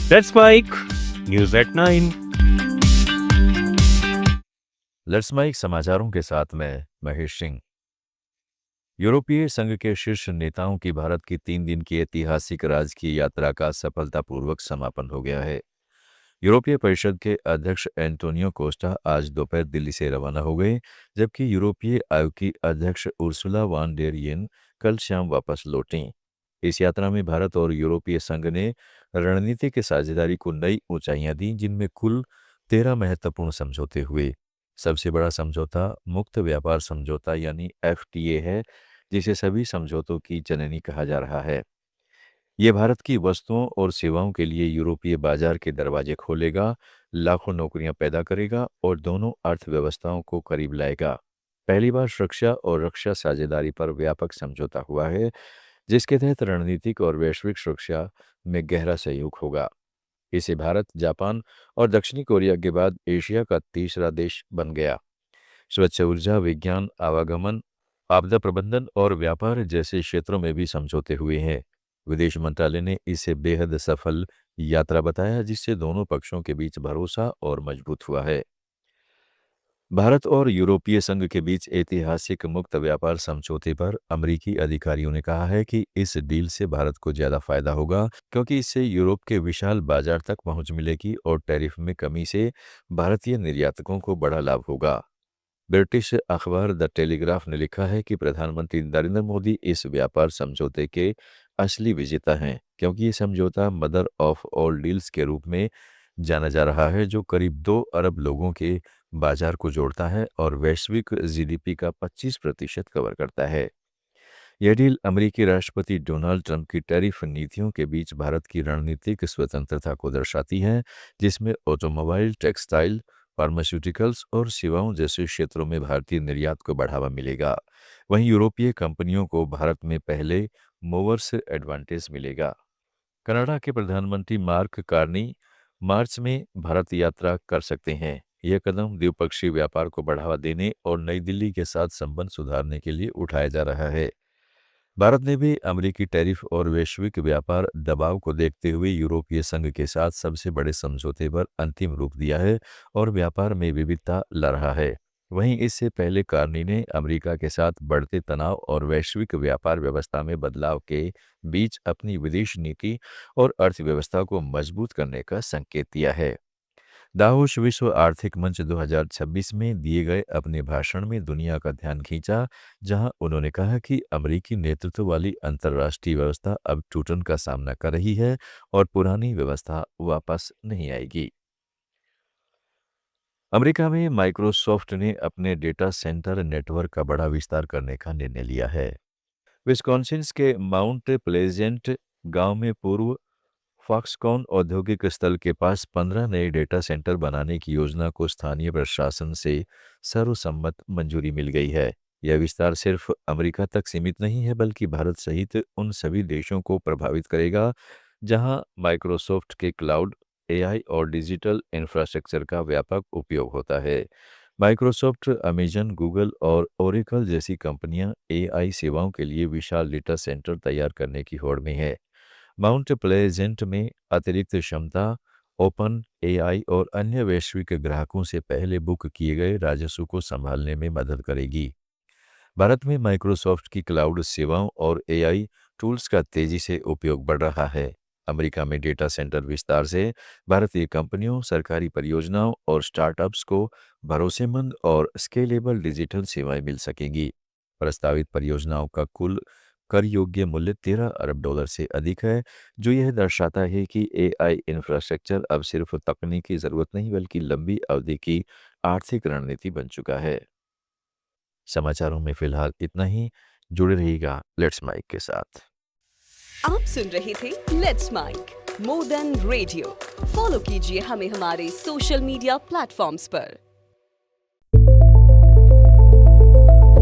That's Mike. News at 9. Let's mike समाचारों के साथ मैं महेश सिंह। यूरोपीय संघ के शीर्ष नेताओं की भारत की 3 दिन की ऐतिहासिक राजकीय यात्रा का सफलतापूर्वक समापन हो गया है। यूरोपीय परिषद के अध्यक्ष एंटोनियो कोस्टा आज दोपहर दिल्ली से रवाना हो गए, जबकि यूरोपीय आयोग की अध्यक्ष उर्सुला वान डेर येन कल शाम वापस लौटीं। इस यात्रा में भारत और यूरोपीय संघ ने रणनीतिक साझेदारी को नई ऊंचाइयां दी, जिनमें कुल 13 महत्वपूर्ण समझौते हुए। सबसे बड़ा समझौता मुक्त व्यापार समझौता यानी FTA है, जिसे सभी समझौतों की जननी कहा जा रहा है। ये भारत की वस्तुओं और सेवाओं के लिए यूरोपीय बाजार के दरवाजे खोलेगा, लाखों नौकरियां पैदा करेगा और दोनों अर्थव्यवस्थाओं को करीब लाएगा। पहली बार सुरक्षा और रक्षा साझेदारी पर व्यापक समझौता हुआ है, जिसके तहत रणनीतिक और वैश्विक सुरक्षा में गहरा सहयोग होगा। इसे भारत, जापान और दक्षिणी कोरिया के बाद एशिया का तीसरा देश बन गया। स्वच्छ ऊर्जा, विज्ञान, आवागमन, आपदा प्रबंधन और व्यापार जैसे क्षेत्रों में भी समझौते हुए हैं। विदेश मंत्रालय ने इसे बेहद सफल यात्रा बताया, जिससे दोनों पक्षों के बीच भरोसा और मजबूत हुआ है। भारत और यूरोपीय संघ के बीच ऐतिहासिक मुक्त व्यापार समझौते पर अमेरिकी अधिकारियों ने कहा है कि इस डील से भारत को ज्यादा फायदा होगा, क्योंकि इससे यूरोप के विशाल बाजार तक पहुंच मिलेगी और टैरिफ में कमी से भारतीय निर्यातकों को बड़ा लाभ होगा। ब्रिटिश अखबार द टेलीग्राफ ने लिखा है कि प्रधानमंत्री नरेंद्र मोदी इस व्यापार समझौते के असली विजेता हैं, क्योंकि ये समझौता मदर ऑफ ऑल डील्स के रूप में जाना जा रहा है, जो करीब 2 अरब लोगों के बाजार को जोड़ता है और वैश्विक GDP का 25% कवर करता है। यह डील अमेरिकी राष्ट्रपति डोनाल्ड ट्रंप की टैरिफ नीतियों के बीच भारत की रणनीतिक स्वतंत्रता को दर्शाती है, जिसमें ऑटोमोबाइल, टेक्सटाइल, फार्मास्यूटिकल्स और सेवाओं जैसे क्षेत्रों में भारतीय निर्यात को बढ़ावा मिलेगा। वहीं यूरोपीय कंपनियों को भारत में पहले मूवर्स एडवांटेज मिलेगा। कनाडा के प्रधानमंत्री मार्क कार्नी मार्च में भारत यात्रा कर सकते हैं। यह कदम द्विपक्षीय व्यापार को बढ़ावा देने और नई दिल्ली के साथ संबंध सुधारने के लिए उठाया जा रहा है। भारत ने भी अमेरिकी टैरिफ और वैश्विक व्यापार दबाव को देखते हुए यूरोपीय संघ के साथ सबसे बड़े समझौते पर अंतिम रूप दिया है और व्यापार में विविधता ला रहा है। वहीं इससे पहले कार्नी ने अमेरिका के साथ बढ़ते तनाव और वैश्विक व्यापार व्यवस्था में बदलाव के बीच अपनी विदेश नीति और अर्थव्यवस्था को मजबूत करने का संकेत दिया है। दावोस विश्व आर्थिक मंच 2026 में दिए गए अपने भाषण में दुनिया का ध्यान खींचा, जहां उन्होंने कहा कि अमेरिकी नेतृत्व वाली अंतर्राष्ट्रीय व्यवस्था अब टूटन का सामना कर रही है और पुरानी व्यवस्था वापस नहीं आएगी। अमेरिका में माइक्रोसॉफ्ट ने अपने डेटा सेंटर नेटवर्क का बड़ा विस्तार करने का निर्णय लिया है। विस्कॉन्सिन के माउंट प्लेजेंट गांव में पूर्व फॉक्सकॉन औद्योगिक स्थल के पास 15 नए डेटा सेंटर बनाने की योजना को स्थानीय प्रशासन से सर्वसम्मत मंजूरी मिल गई है। यह विस्तार सिर्फ अमेरिका तक सीमित नहीं है, बल्कि भारत सहित उन सभी देशों को प्रभावित करेगा जहां माइक्रोसॉफ्ट के क्लाउड, AI और डिजिटल इंफ्रास्ट्रक्चर का व्यापक उपयोग होता है। माइक्रोसॉफ्ट, अमेजन, गूगल और ओरेकल जैसी कंपनियां AI सेवाओं के लिए विशाल डेटा सेंटर तैयार करने की होड़ में है। माउंट प्लेजेंट में अतिरिक्त क्षमता ओपन AI और अन्य वैश्विक ग्राहकों से पहले बुक किए गए राजस्व को संभालने में मदद करेगी। भारत में माइक्रोसॉफ्ट की क्लाउड सेवाओं और AI टूल्स का तेजी से उपयोग बढ़ रहा है। अमेरिका में डेटा सेंटर विस्तार से भारतीय कंपनियों, सरकारी परियोजनाओं और स्टार्टअप्स को भरोसेमंद और स्केलेबल डिजिटल सेवाएं मिल सकेंगी। प्रस्तावित परियोजनाओं का कुल कर योग्य मूल्य $13 अरब से अधिक है, जो यह दर्शाता है कि AI इंफ्रास्ट्रक्चर अब सिर्फ तकनीकी जरूरत नहीं, बल्कि लंबी अवधि की आर्थिक रणनीति बन चुका है। समाचारों में फिलहाल इतना ही। जुड़े रहिएगा लेट्स माइक के साथ। आप सुन रहे थे let's mike more than radio. Follow कीजिए हमें हमारे सोशल मीडिया प्लेटफॉर्म्स पर।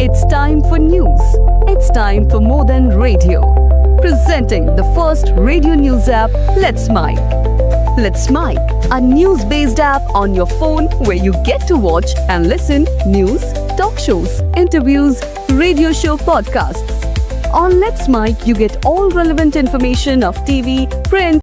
It's time for news. It's time for more than radio. Presenting the first radio news app, Let's Mike. Let's Mike, a news-based app on your phone where you get to watch and listen news, talk shows, interviews, radio show podcasts. On Let's Mike, you get all relevant information of TV, print,